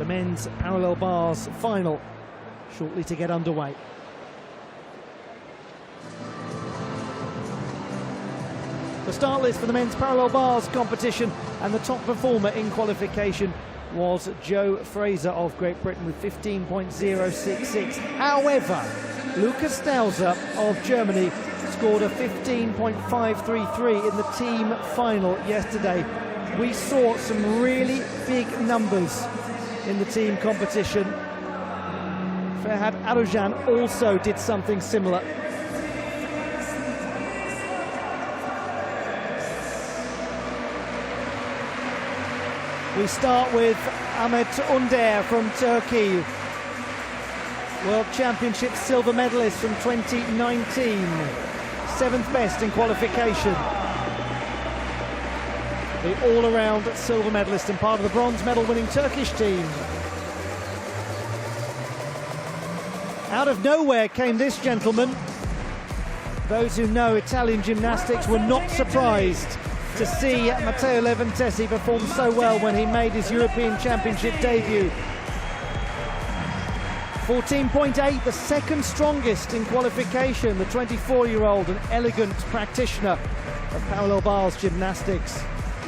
The men's parallel bars final shortly to get underway. The start list for the men's parallel bars competition, and the top performer in qualification was Joe Fraser of Great Britain with 15.066. However, Lukas Stauser of Germany scored a 15.533 in the team final yesterday. We saw some really big numbers in the team competition. Ferhat Arujan also did something similar. We start with Ahmet Under from Turkey, World Championship silver medalist from 2019, 7th best in qualification. The all-around silver medalist and part of the bronze medal winning Turkish team. Out of nowhere came this gentleman. Those who know Italian gymnastics were not surprised to see Matteo Leventesi perform so well when he made his European Championship debut. 14.8, the second strongest in qualification. The 24-year-old, an elegant practitioner of parallel bars gymnastics.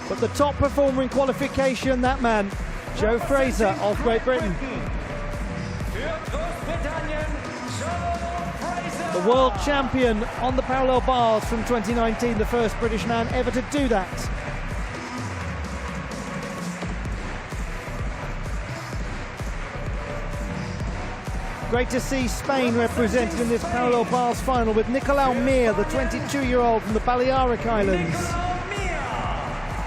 But the top performer in qualification, that man, Joe Fraser of Great Britain. The world champion on the parallel bars from 2019, the first British man ever to do that. Great to see Spain represented in this parallel bars final with Nicolau Mir, the 22-year-old from the Balearic Islands.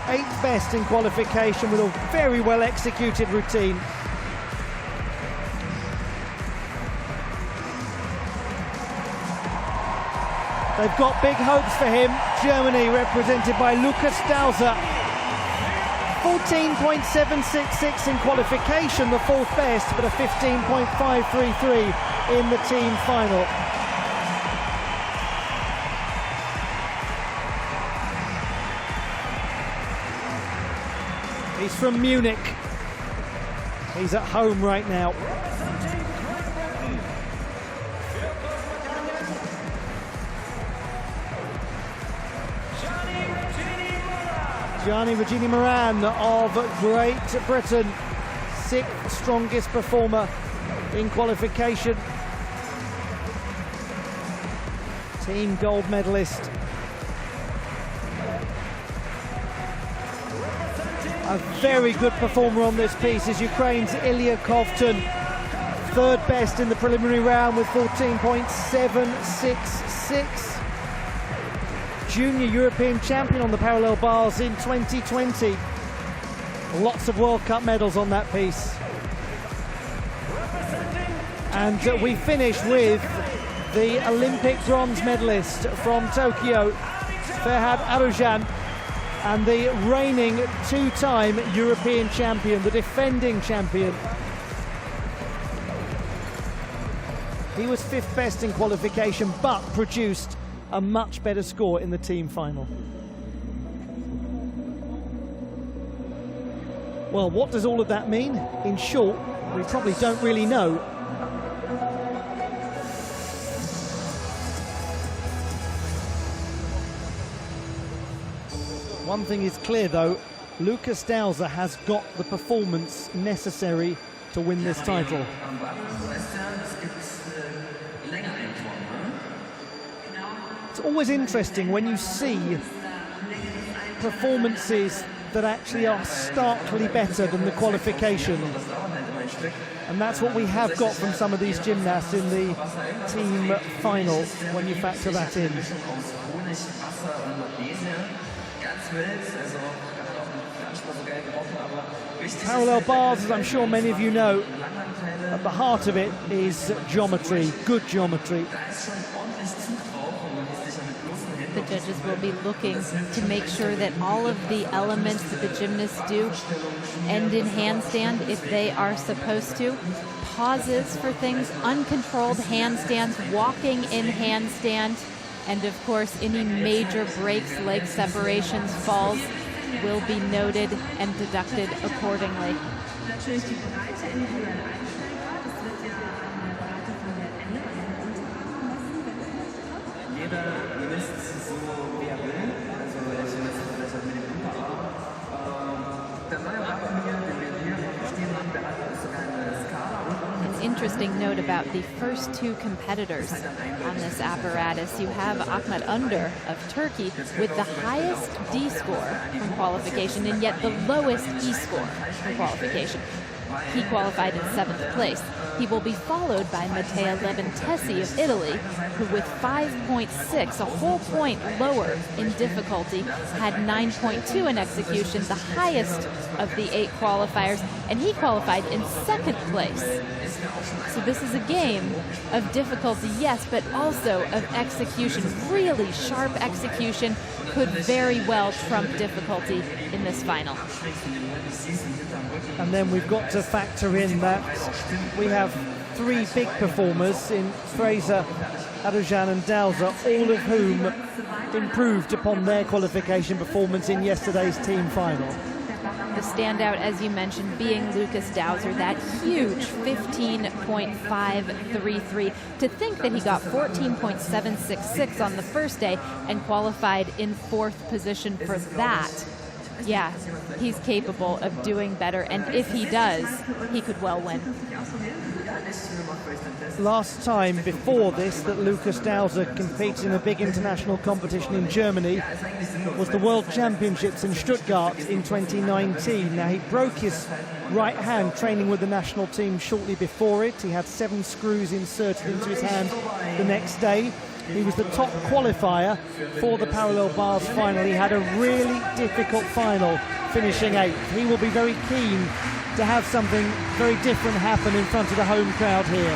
8th best in qualification with a very well executed routine. They've got big hopes for him. Germany represented by Lukas Stauser. 14.766 in qualification, the 4th best, but a 15.533 in the team final. He's from Munich. He's at home right now. Gianni Regini Moran of Great Britain, 6th strongest performer in qualification. Team gold medalist. A very good performer on this piece is Ukraine's Ilya Kovtun, 3rd best in the preliminary round with 14.766. Junior European champion on the parallel bars in 2020. Lots of World Cup medals on that piece. And we finish with the Olympic bronze medalist from Tokyo, Ferhat Arujan, and the reigning 2-time European champion, the defending champion. He was 5th best in qualification, but produced a much better score in the team final. Well, what does all of that mean? In short, we probably don't really know. One thing is clear though, Lukas Stauser has got the performance necessary to win this title. It's always interesting when you see performances that actually are starkly better than the qualification. And that's what we have got from some of these gymnasts in the team final when you factor that in. Parallel bars, as I'm sure many of you know, at the heart of it is geometry, good geometry. The judges will be looking to make sure that all of the elements that the gymnasts do end in handstand if they are supposed to. Pauses for things, uncontrolled handstands, walking in handstand, and of course any major breaks, leg separations, falls. will be noted and deducted accordingly. An interesting note about the first two competitors on this apparatus. You have Ahmet Under of Turkey with the highest D score from qualification and yet the lowest E score from qualification. He qualified in 7th place. He will be followed by Matteo Leventesi of Italy, who with 5.6, a whole point lower in difficulty, had 9.2 in execution, the highest of the 8 qualifiers, and he qualified in 2nd place. So this is a game of difficulty, yes, but also of execution. Really sharp execution could very well trump difficulty in this final. And then we've got to factor in that we have 3 big performers in Fraser, Adojan and Dowser, all of whom improved upon their qualification performance in yesterday's team final. The standout, as you mentioned, being Lucas Dowser, that huge 15.533. To think that he got 14.766 on the first day and qualified in 4th position for that. Yeah, he's capable of doing better, and if he does, he could well win. Last time before this that Lucas Dowser competed in a big international competition in Germany was the World Championships in Stuttgart in 2019. Now, he broke his right hand training with the national team shortly before it. He had 7 screws inserted into his hand the next day. He was the top qualifier for the parallel bars final. He had a really difficult final, finishing 8th. He will be very keen to have something very different happen in front of the home crowd here.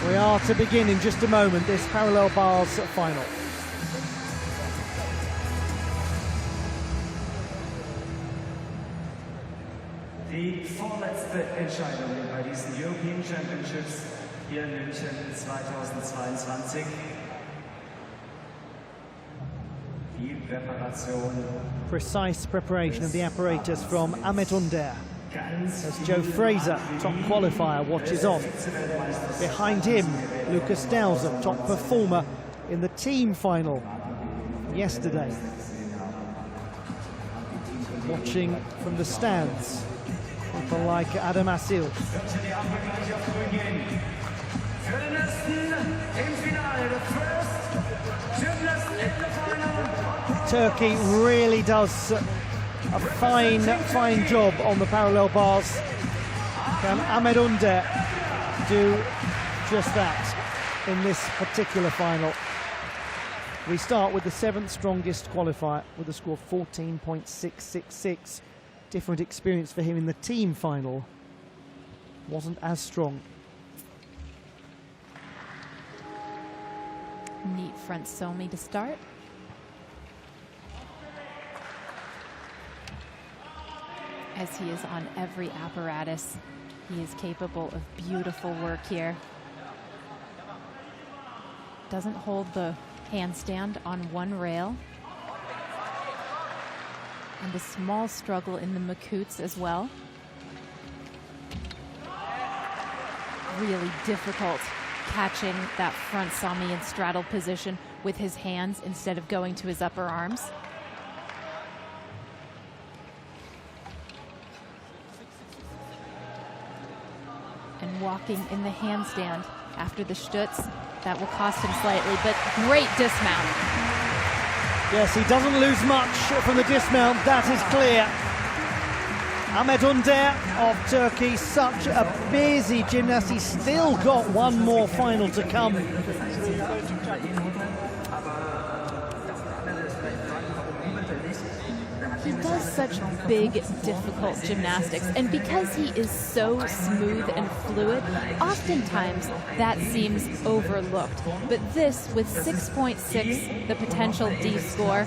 We are to begin in just a moment this parallel bars final. Die vorletzte Entscheidung bei diesen European Championships hier in München 2022. Die Präparation. Precise preparation of the apparatus from Ahmet Under. As Joe Fraser, top qualifier, watches on. Behind him, Lucas Dowser, top performer in the team final yesterday. Watching from the stands, people like Adam Asil. Turkey really does a fine job on the parallel bars. Can Ahmet Under do just that in this particular final? We start with the 7th strongest qualifier with a score of 14.666. Different experience for him in the team final. Wasn't as strong. Neat front somi to start. As he is on every apparatus, he is capable of beautiful work here. Doesn't hold the handstand on one rail. And a small struggle in the Makuts as well. Really difficult catching that front somi in straddle position with his hands instead of going to his upper arms. And walking in the handstand after the stutz, that will cost him slightly, but great dismount. Yes, he doesn't lose much from the dismount, that is clear. Ahmet Under of Turkey, such a busy gymnast. He's still got one more final to come. He does such big, difficult gymnastics, and because he is so smooth and fluid, oftentimes that seems overlooked. But this, with 6.6, the potential D score,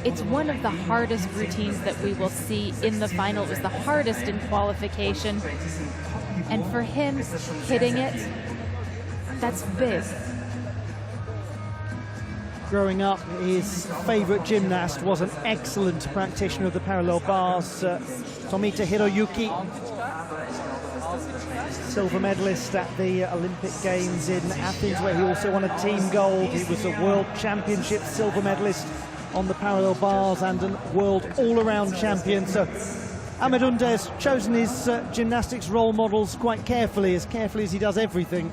it's one of the hardest routines that we will see in the final. It was the hardest in qualification. And for him, hitting it, that's big. Growing up, his favorite gymnast was an excellent practitioner of the parallel bars, Tomita Hiroyuki, silver medalist at the Olympic Games in Athens, where he also won a team gold. He was a World Championship silver medalist on the parallel bars and a world all-around champion. So Ahmed Unde has chosen his gymnastics role models quite carefully as he does everything.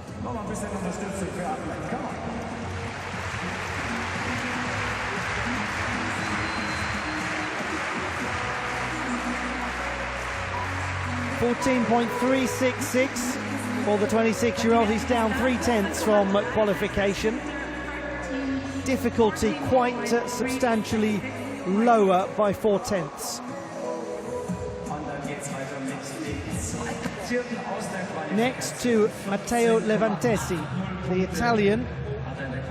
14.366 for the 26-year-old. He's down 3/10 from qualification. Difficulty quite substantially lower by 4/10. Next to Matteo Levantesi, the Italian,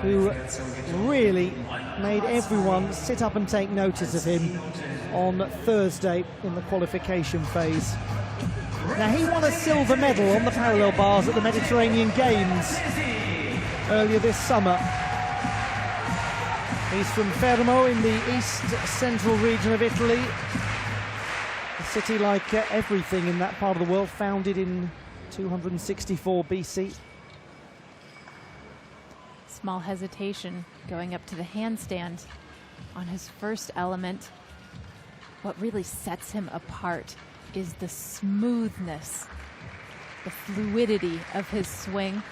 who really made everyone sit up and take notice of him on Thursday in the qualification phase. Now, he won a silver medal on the parallel bars at the Mediterranean Games earlier this summer. He's from Fermo in the east-central region of Italy. A city like everything in that part of the world, founded in 264 BC. Small hesitation going up to the handstand on his first element. What really sets him apart is the smoothness, the fluidity of his swing.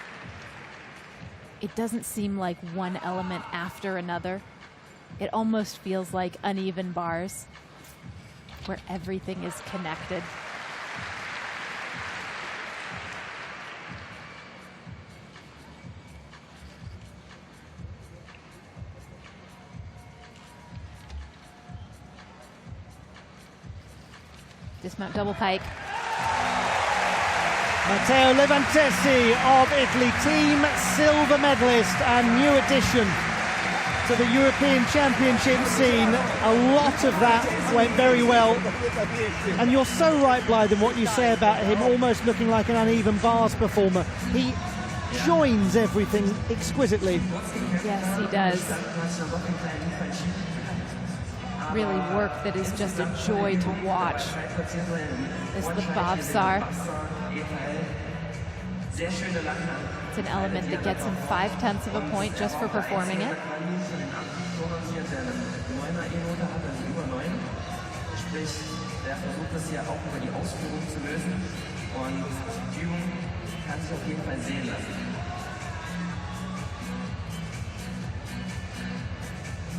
It doesn't seem like one element after another. It almost feels like uneven bars where everything is connected. Dismount double pike. Matteo Levantesi of Italy, team silver medalist and new addition to the European Championship scene. A lot of that went very well. And you're so right, Blythe, in what you say about him almost looking like an uneven bars performer. He joins everything exquisitely. Yes, he does. Really work that is just a joy to watch is the Bavsar. It's an element that gets him 5/10 of a point just for performing it.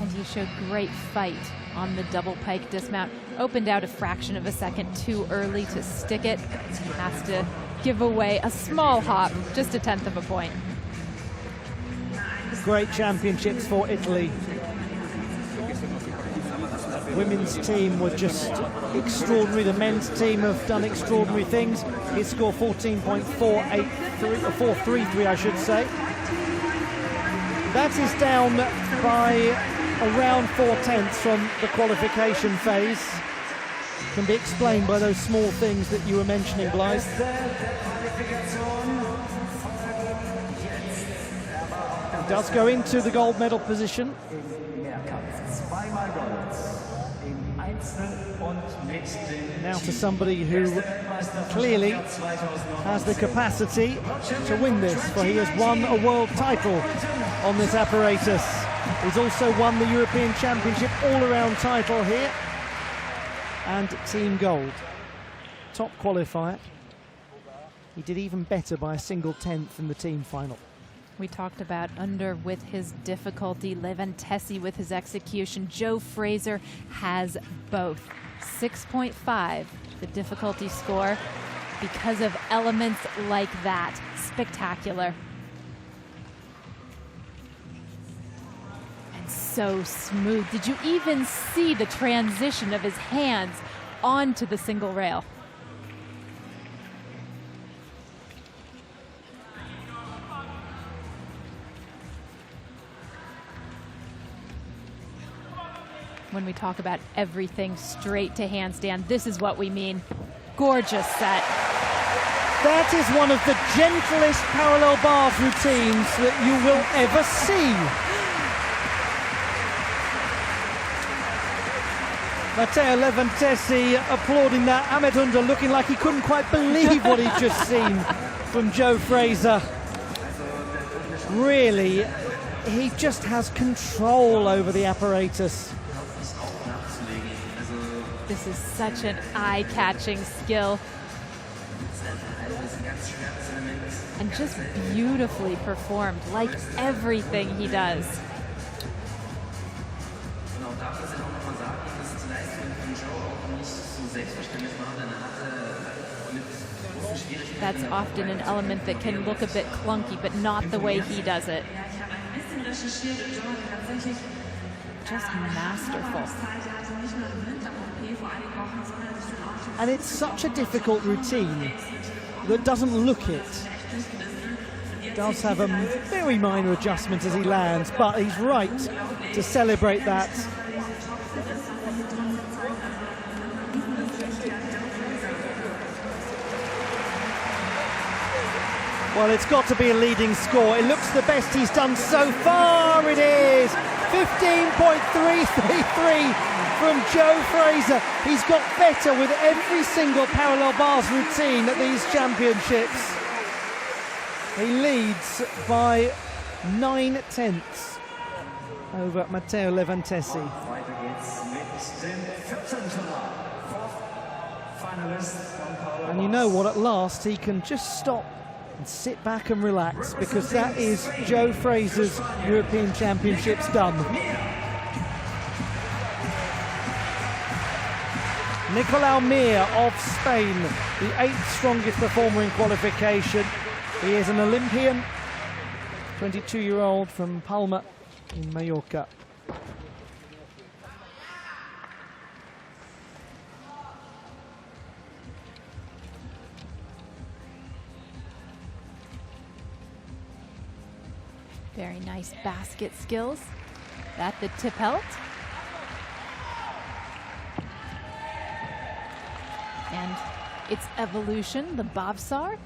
And he showed great fight on the double pike dismount. Opened out a fraction of a second too early to stick it. Has to give away a small hop, just 1/10 of a point. Great championships for Italy. Women's team were just extraordinary. The men's team have done extraordinary things. His score 14.483, or 433, I should say. That is down by around 4/10 from the qualification phase. Can be explained by those small things that you were mentioning, Blythe. He does go into the gold medal position. Now to somebody who clearly has the capacity to win this, for he has won a world title on this apparatus. He's also won the European Championship all-around title here and team gold. Top qualifier. He did even better by a single 10th in the team final. We talked about Under with his difficulty, Levantesi with his execution. Joe Fraser has both. 6.5, the difficulty score, because of elements like that. Spectacular. And so smooth. Did you even see the transition of his hands onto the single rail? When we talk about everything straight to handstand, this is what we mean. Gorgeous set. That is one of the gentlest parallel bars routines that you will ever see. Matteo Levantesi applauding that. Ahmet Under looking like he couldn't quite believe what he'd just seen from Joe Fraser. Really, he just has control over the apparatus. This is such an eye-catching skill. And just beautifully performed, like everything he does. That's often an element that can look a bit clunky, but not the way he does it. Just masterful. And it's such a difficult routine that doesn't look it. Does have a very minor adjustment as he lands, but he's right to celebrate that. Well, it's got to be a leading score. It looks the best he's done so far. It is 15.333 from Joe Fraser. He's got better with every single parallel bars routine at these championships. He leads by 9/10 over Matteo Levantesi. And you know what, at last he can just stop and sit back and relax, because that is Joe Fraser's European Championships done. Nicolau Mir of Spain, the 8th strongest performer in qualification. He is an Olympian, 22-year-old from Palma in Mallorca. Very nice basket skills. That the tip held. And its evolution, the Bobsar.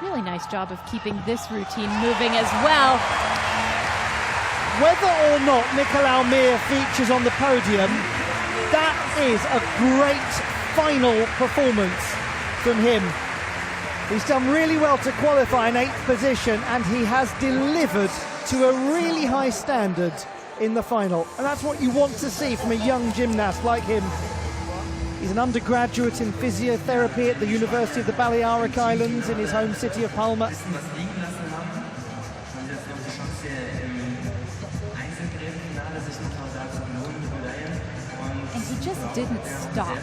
Really nice job of keeping this routine moving as well. Whether or not Nicolau Mir features on the podium, that is a great final performance from him. He's done really well to qualify in 8th position, and he has delivered to a really high standard in the final. And that's what you want to see from a young gymnast like him. He's an undergraduate in physiotherapy at the University of the Balearic Islands in his home city of Palma. And he just didn't stop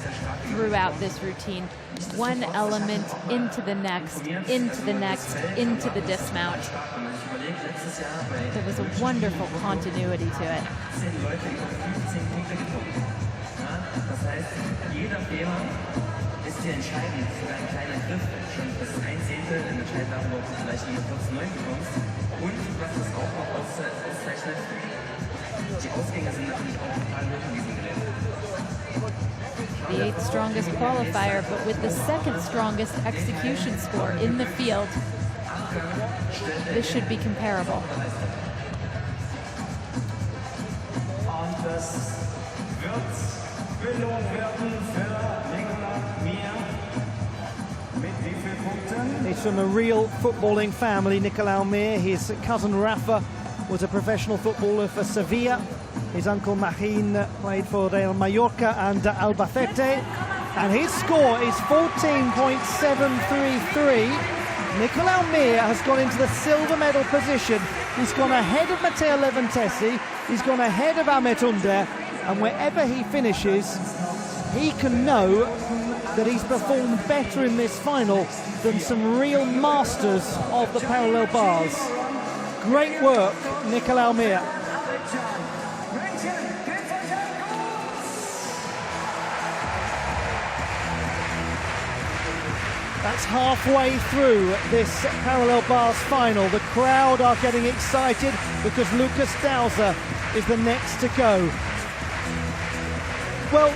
throughout this routine. One element into the next, into the next, into the dismount. There was a wonderful continuity to it. Jeder Fehler ist hier entscheidend für einen kleinen Griff. Das ist ein Zehntel, entscheidend darüber, ob du vielleicht in die 14,9 bekommst. Und was das auch noch auszeichnet, die Ausgänge sind natürlich auch total hoch in diesem Gerät. The 8th strongest qualifier, but with the 2nd strongest execution score in the field. This should be comparable. Und das wird belohnt werden für Nicolau Mir. Mit wie vielen Punkten? He's from a real footballing family, Nicolau Mir. His cousin Rafa was a professional footballer for Sevilla. His uncle Mahin played for Real Mallorca and Albacete. And his score is 14.733. Nicolau Mir has gone into the silver medal position. He's gone ahead of Matteo Levantesi. He's gone ahead of Ahmet Under. And wherever he finishes, he can know that he's performed better in this final than some real masters of the parallel bars. Great work, Nicolau Mir. That's halfway through this parallel bars final. The crowd are getting excited because Lukas Dauser is the next to go. Well,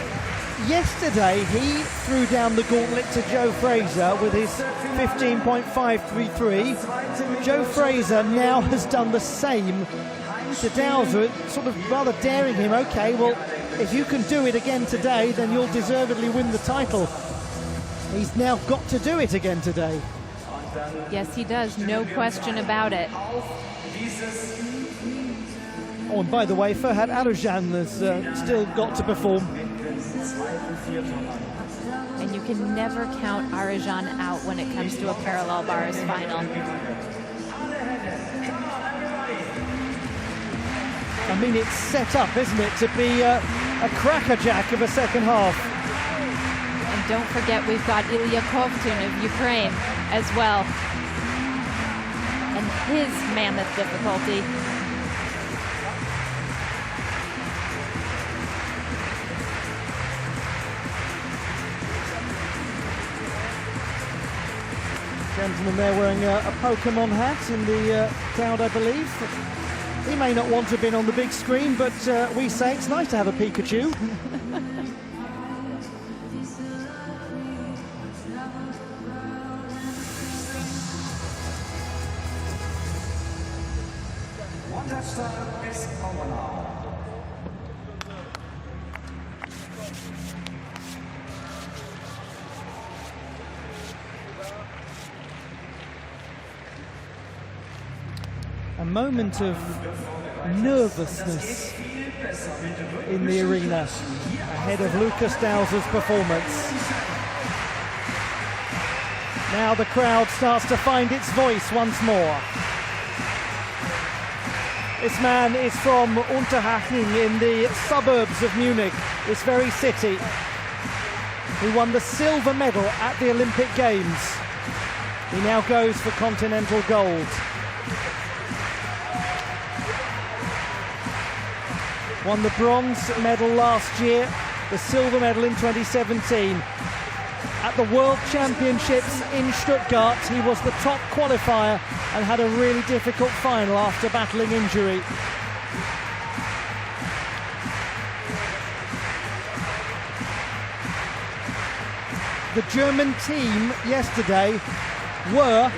yesterday he threw down the gauntlet to Joe Fraser with his 15.533. Joe Fraser now has done the same to Dauser, sort of rather daring him. Okay, well, if you can do it again today, then you'll deservedly win the title. He's now got to do it again today. Yes, he does. No question about it. Oh, and by the way, Ferhat Alujan has still got to perform. And you can never count Arujan out when it comes to a parallel bars final. I mean, it's set up, isn't it, to be a crackerjack of a second half. And don't forget, we've got Ilya Kovtun of Ukraine as well. And his mammoth difficulty. Gentleman there wearing a Pokemon hat in the crowd, I believe. He may not want to have been on the big screen, but we say it's nice to have a Pikachu. A moment of nervousness in the arena ahead of Lukas Dauser's performance. Now the crowd starts to find its voice once more. This man is from Unterhaching in the suburbs of Munich, this very city. He won the silver medal at the Olympic Games. He now goes for continental gold. Won the bronze medal last year, the silver medal in 2017. At the World Championships in Stuttgart, he was the top qualifier and had a really difficult final after battling injury. The German team yesterday were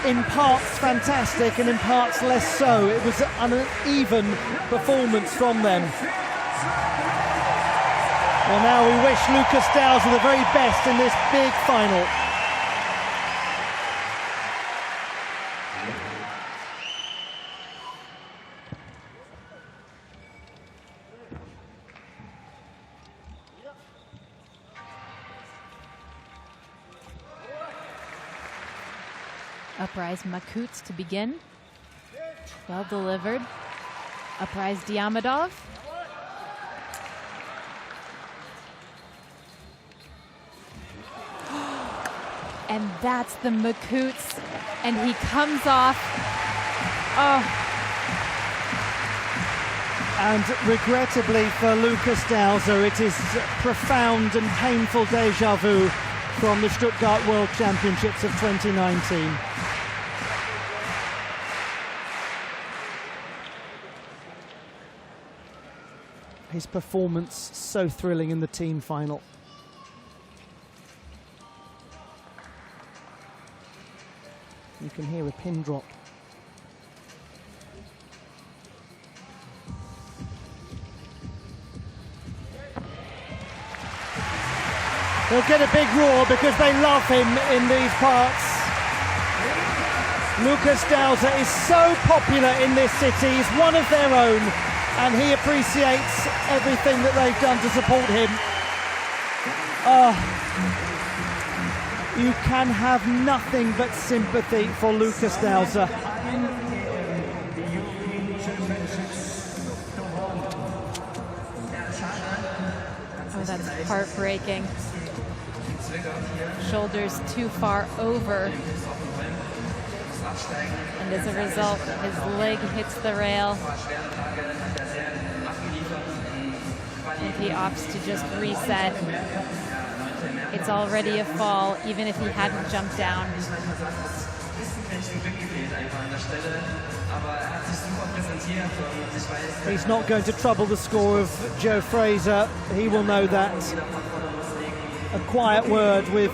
in parts fantastic and in parts less so. It was an uneven performance from them. Well, now we wish Lukas Dauser the very best in this big final. Uprise Makuts to begin. Well delivered. Uprise Diamidov. And that's the Makuts. And he comes off. Oh. And regrettably for Lukas Dauser, it is profound and painful deja vu from the Stuttgart World Championships of 2019. His performance so thrilling in the team final. You can hear a pin drop. They'll get a big roar because they love him in these parts. Lukas Dauser is so popular in this city. He's one of their own, and he appreciates everything that they've done to support him. You can have nothing but sympathy for Lukas Dauser. Oh, that's heartbreaking. Shoulders too far over. And as a result, his leg hits the rail. And he opts to just reset. It's already a fall, even if he hadn't jumped down. He's not going to trouble the score of Joe Fraser. He will know that. A quiet word with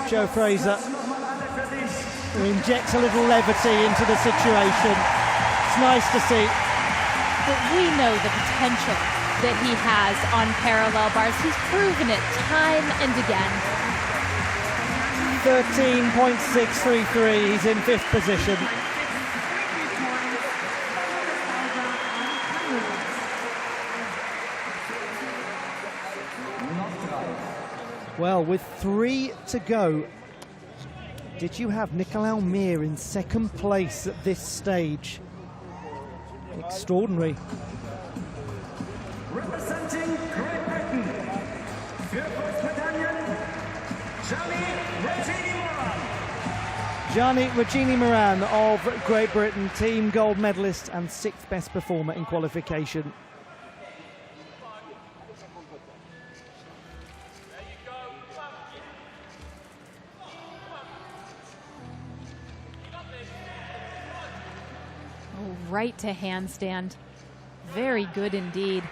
Joe Fraser, who injects a little levity into the situation. It's nice to see. But we know the potential that he has on parallel bars. He's proven it time and again. 13.633, he's in 5th position. Well, with 3 to go, did you have Nicolas Mir in 2nd place at this stage? Extraordinary. Representing Great Britain, für Großbritannien, Gianni Regini Moran of Great Britain, team gold medalist and 6th best performer in qualification. Right to handstand. Very good indeed.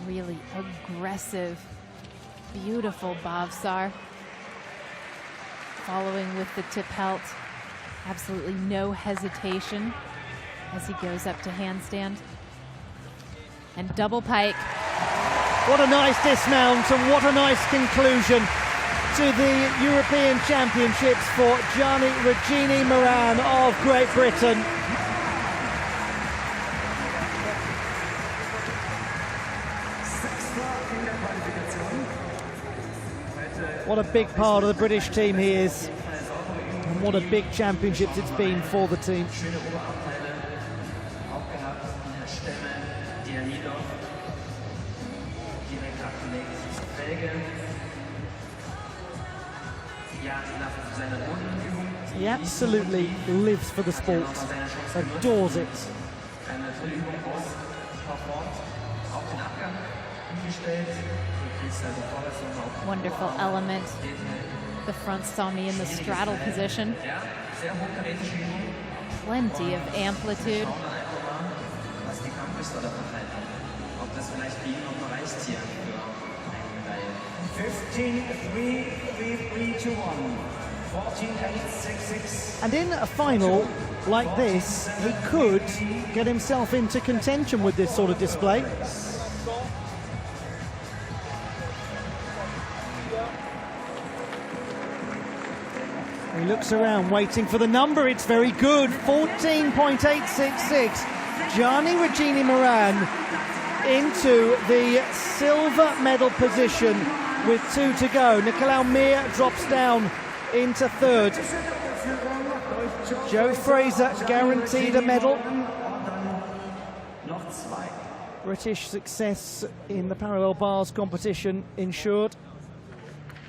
Really aggressive, beautiful Bavsar. Following with the tip helt. Absolutely no hesitation as he goes up to handstand. And double pike. What a nice dismount and what a nice conclusion to the European Championships for Gianni Regini Moran of Great Britain. What a big part of the British team he is. And what a big championships it's been for the team. He absolutely lives for the sport, adores it. Wonderful element. The front saw me in the straddle position. Plenty of amplitude. And in a final like this, he could get himself into contention with this sort of display. He looks around, waiting for the number. It's very good, 14.866. Gianni Regini Moran into the silver medal position with 2 to go. Nicolas Mir drops down into 3rd. Joe Fraser guaranteed a medal. British success in the parallel bars competition ensured.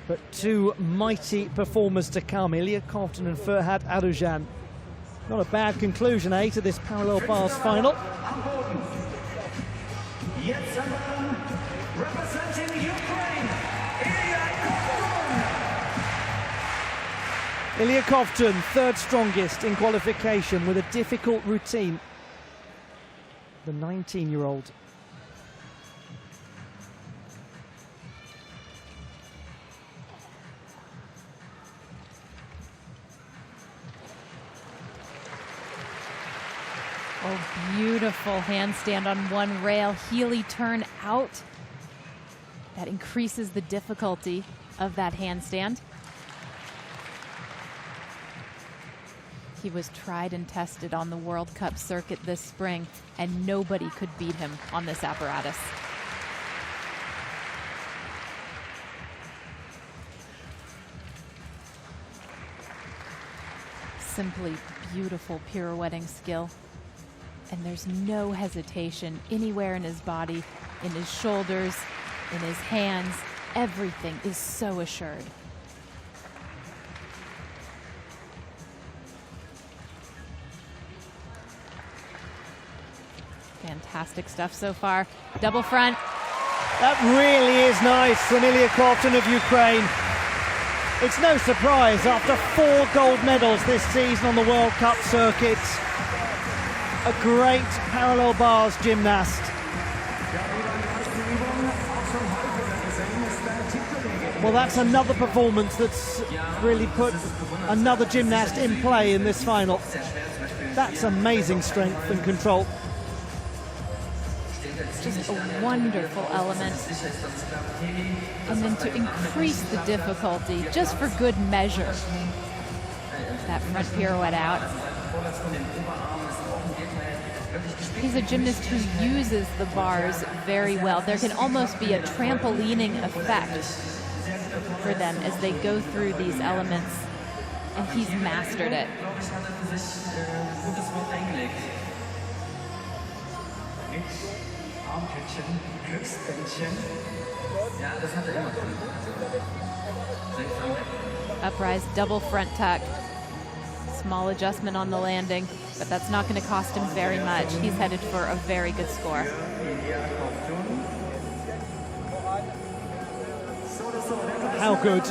But 2 mighty performers to come, Ilya Kovtun and Ferhat Arujan. Not a bad conclusion, to this parallel bars final. Representing Ukraine, Ilya Kovtun, 3rd strongest in qualification with a difficult routine. The 19-year-old. Oh, beautiful handstand on one rail. Heely turn out. That increases the difficulty of that handstand. He was tried and tested on the World Cup circuit this spring, and nobody could beat him on this apparatus. Simply beautiful pirouetting skill. And there's no hesitation anywhere in his body, in his shoulders, in his hands. everything is so assured. Fantastic stuff so far. Double front. That really is nice from Ilya Kovtun of Ukraine. It's no surprise after 4 gold medals this season on the World Cup circuit. A great parallel bars gymnast. Well, that's another performance that's really put another gymnast in play in this final. That's amazing strength and control. Just a wonderful element. And then to increase the difficulty, just for good measure, that front pirouette out. He's a gymnast who uses the bars very well. There can almost be a trampolining effect for them as they go through these elements, and he's mastered it. Uprise, double front tuck. Small adjustment on the landing, but that's not going to cost him very much. He's headed for a very good score. How good.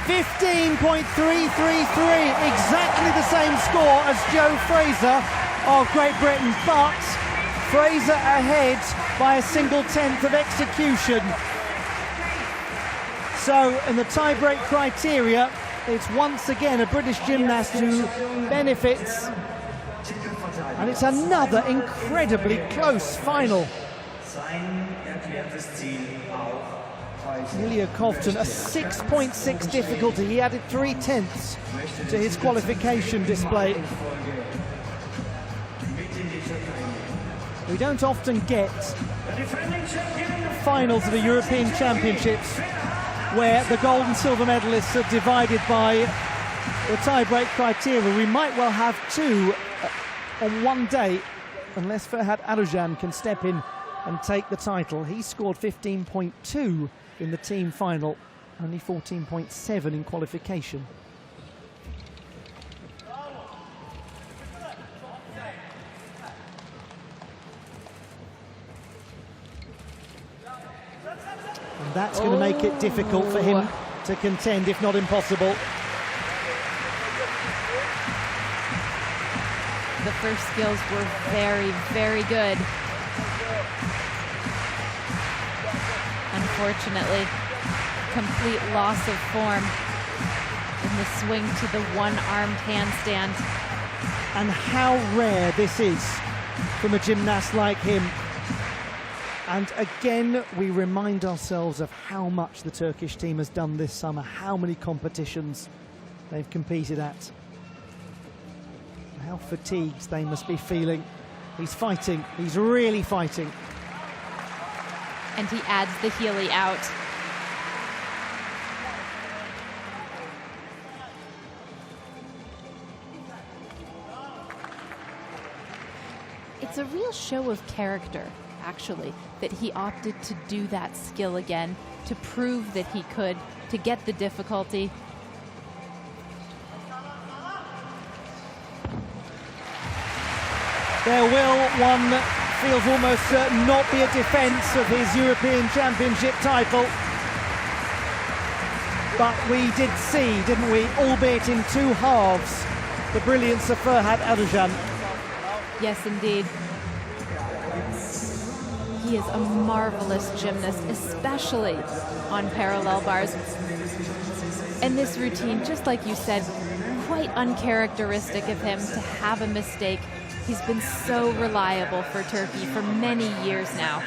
15.333, exactly the same score as Joe Fraser of Great Britain, but Fraser ahead by a single tenth of execution. So in the tie-break criteria, it's once again a British gymnast who benefits, and it's another incredibly close final. Ilya Kovtun, a 6.6 difficulty. He added 3/10 to his qualification display. We don't often get finals of the European Championships where the gold and silver medalists are divided by the tie-break criteria. We might well have 2 on one day, unless Ferhat Arujan can step in and take the title. He scored 15.2 in the team final, only 14.7 in qualification. And that's going to make it difficult for him to contend, if not impossible. The first skills were very, very good. Unfortunately, complete loss of form in the swing to the one-armed handstand. And how rare this is from a gymnast like him. And again, we remind ourselves of how much the Turkish team has done this summer, how many competitions they've competed at. How fatigued they must be feeling. He's fighting, he's really fighting. And he adds the Healy out. It's a real show of character, actually, that he opted to do that skill again, to prove that he could, to get the difficulty. There will, one feels almost certain, not be a defence of his European Championship title. But we did see, didn't we, albeit in 2 halves, the brilliance of Ferhat Arujan. Yes, indeed. He is a marvelous gymnast, especially on parallel bars. And this routine, just like you said, quite uncharacteristic of him to have a mistake. He's been so reliable for Turkey for many years now.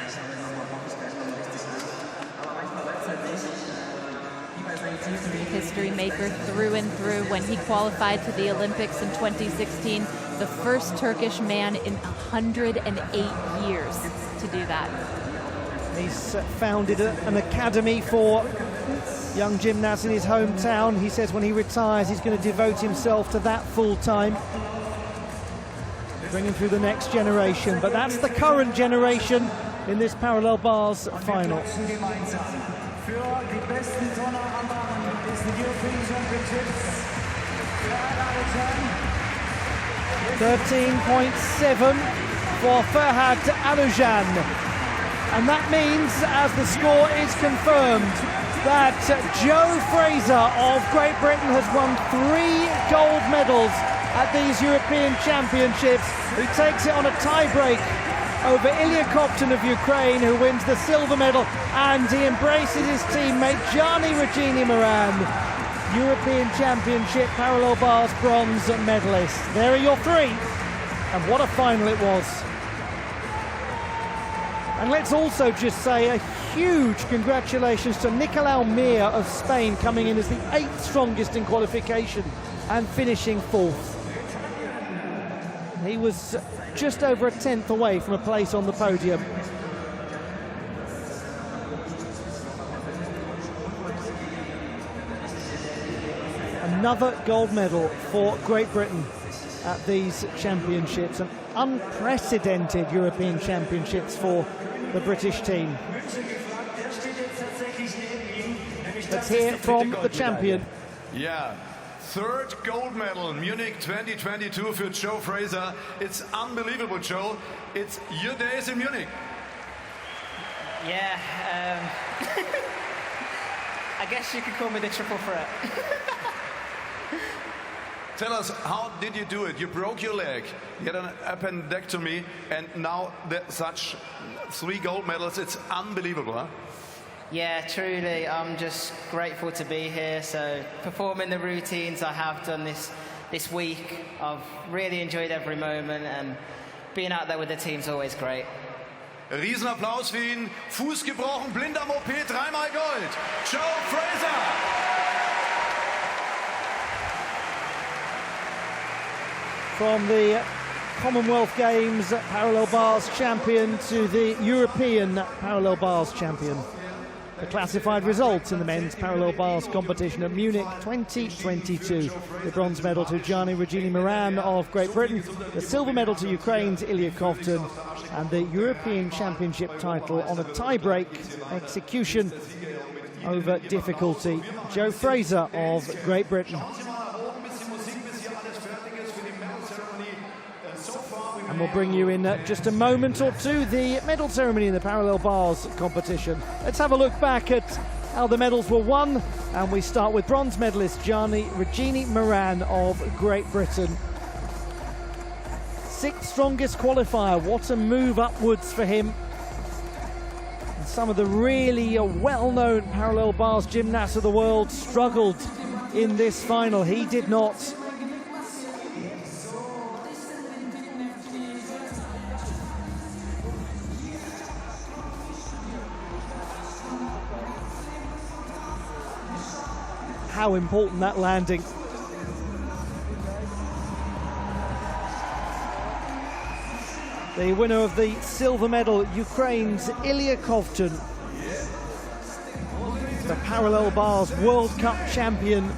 History maker through and through. When he qualified to the Olympics in 2016, the first Turkish man in 108 years to do that. He's founded an academy for young gymnasts in his hometown. He says when he retires, he's going to devote himself to that full time. Bringing through the next generation, but that's the current generation in this parallel bars final. Klatschen gemeinsam für die besten Turner am Bahn des European Championships. Für Alujan. 13.7 for Ferhat Alujan. And that means, as the score is confirmed, that Joe Fraser of Great Britain has won 3 gold medals at these European Championships. He takes it on a tie-break over Ilya Kopton of Ukraine, who wins the silver medal, and he embraces his teammate Gianni Regini-Moran, European Championship parallel bars bronze medalist. There are your 3, and what a final it was. And let's also just say a huge congratulations to Nicolau Mir of Spain, coming in as the 8th strongest in qualification and finishing 4th. He was just over a 10th away from a place on the podium. Another gold medal for Great Britain at these championships, an unprecedented European Championships for the British team. Let's hear from the champion. Yeah, 3rd gold medal, Munich 2022 for Joe Fraser. It's unbelievable, Joe. It's your days in Munich. Yeah, I guess you could call me the triple threat. Tell us, how did you do it? You broke your leg, you had an appendectomy, and now such 3 gold medals. It's unbelievable, huh? Yeah, truly, I'm just grateful to be here. So performing the routines I have done this week, I've really enjoyed every moment, and being out there with the team's always great. Riesenapplaus für ihn. Fuß gebrochen, blinder am OP, 3-mal Gold. Joe Fraser! From the Commonwealth Games parallel bars champion to the European parallel bars champion. The classified results in the men's parallel bars competition at Munich 2022. The bronze medal to Gianni Regini-Moran of Great Britain, the silver medal to Ukraine's Ilya Kopton, and the European Championship title on a tie-break execution over difficulty. Joe Fraser of Great Britain. And we'll bring you in just a moment or two the medal ceremony in the parallel bars competition. Let's have a look back at how the medals were won, and we start with bronze medalist Gianni Regini-Moran of Great Britain. 6th strongest qualifier, what a move upwards for him. And some of the really well-known parallel bars gymnasts of the world struggled in this final. He did not. How important that landing. The winner of the silver medal, Ukraine's Ilya Kopton. The parallel bars World Cup champion,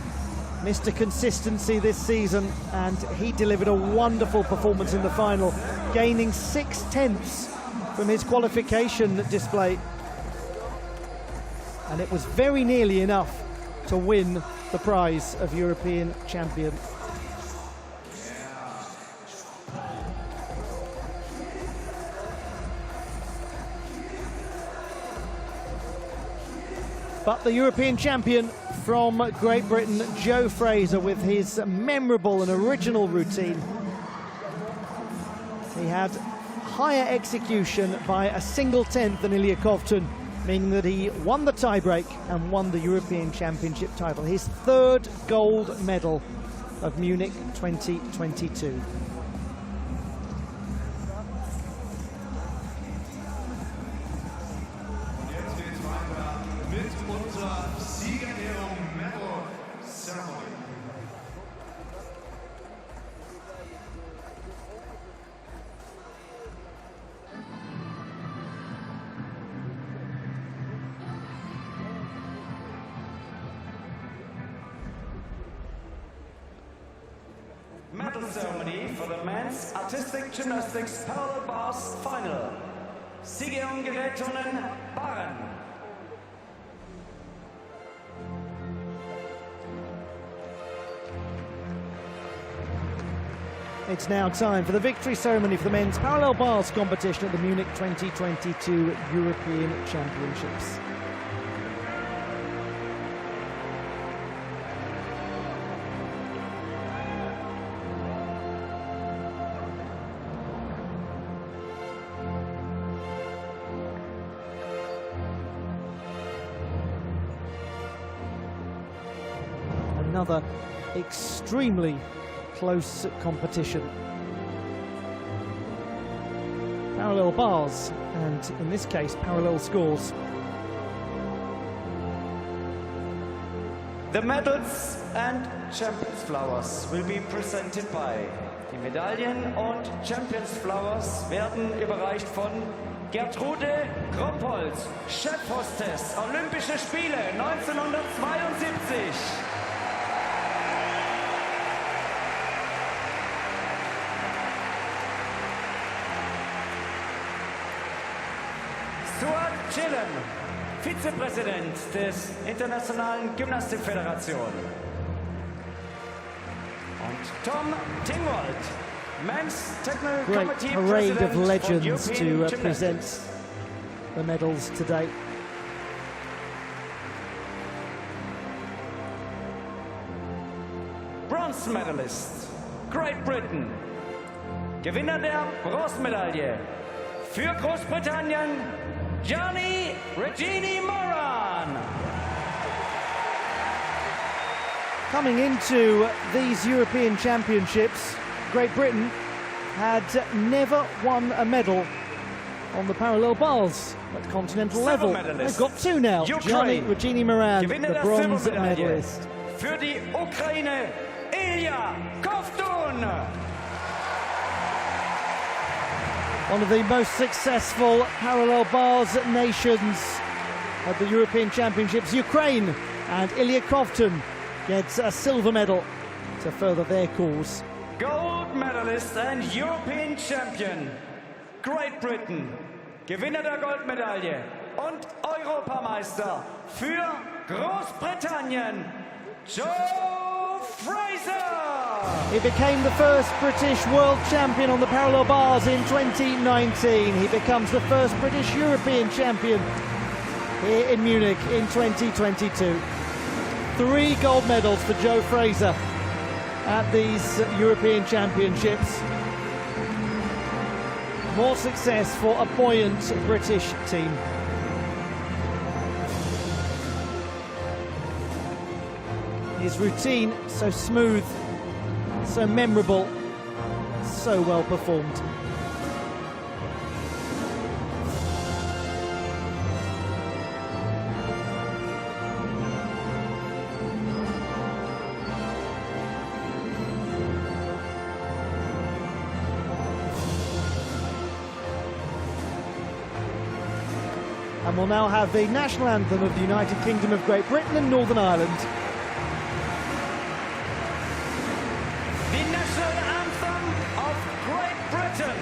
Mr. Consistency this season, and he delivered a wonderful performance in the final, gaining 6/10 from his qualification display. And it was very nearly enough to win the prize of European champion. But the European champion from Great Britain, Joe Fraser, with his memorable and original routine. He had higher execution by a 1/10 than Ilya Kopton, meaning that he won the tiebreak and won the European Championship title, his 3rd gold medal of Munich 2022. Medal ceremony for the men's artistic gymnastics parallel bars final. Siegergerätungen Barren. It's now time for the victory ceremony for the men's parallel bars competition at the Munich 2022 European Championships. Another extremely close competition. Parallel bars, and in this case, parallel scores. The medals and Champions Flowers will be presented by. Die Medaillen und Champions Flowers werden überreicht von Gertrude Kropholz, Chefhostess, Olympische Spiele 1972. Stuart Chillen, Vizepräsident des Internationalen Gymnastikföderation. Und Tom Tingwald, Men's Technical Great Committee parade of President for legends European to present Gymnastics. the medals today. Bronze Medalist, Great Britain. Gewinner der Bronzemedaille für Großbritannien, Gianni Regini Moran. Coming into these European Championships, Great Britain had never won a medal on the parallel bars at continental Silver level. medalist, They've got two now. Ukraine. Gianni Regini Moran, Gewinner the der bronze Silbermedaille medalist. für die Ukraine, Ilya Kovtun. One of the most successful parallel bars nations at the European Championships, Ukraine, and Ilya Kovtun gets a silver medal to further their cause. Gold medalist and European champion, Great Britain. Gewinner der Goldmedaille und Europameister für Großbritannien, Joe Fraser. He became the first British world champion on the parallel bars in 2019. He becomes the first British European champion here in Munich in 2022. 3 gold medals for Joe Fraser at these European Championships. More success for a buoyant British team. His routine so smooth, so memorable, so well performed. And we'll now have the national anthem of the United Kingdom of Great Britain and Northern Ireland. The national anthem of Great Britain.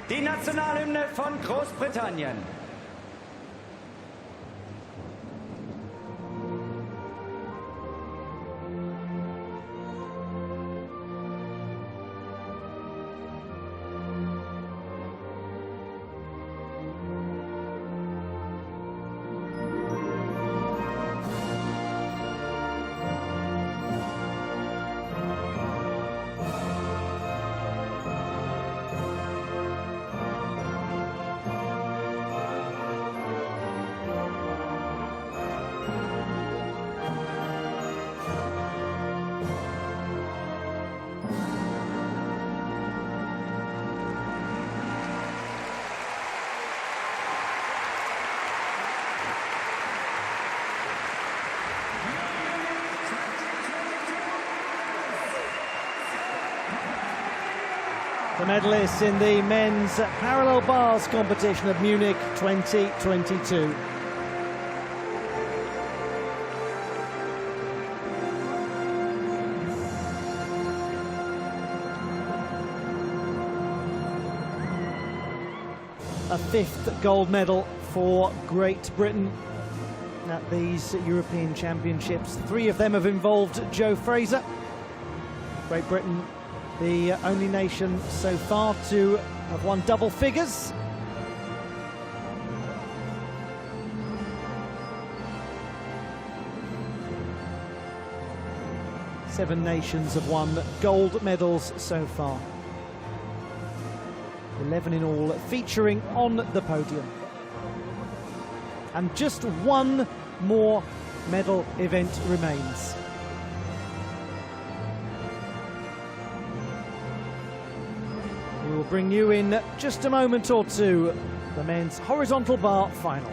Die Nationalhymne von Großbritannien. The medalists in the men's parallel bars competition of Munich 2022. a 5th gold medal for Great Britain at these European Championships. 3 of them have involved Joe Fraser. Great Britain, the only nation so far to have won double figures. Seven nations have won gold medals so far. 11 in all, featuring on the podium. And just one more medal event remains. We will bring you in just a moment or two the men's horizontal bar final.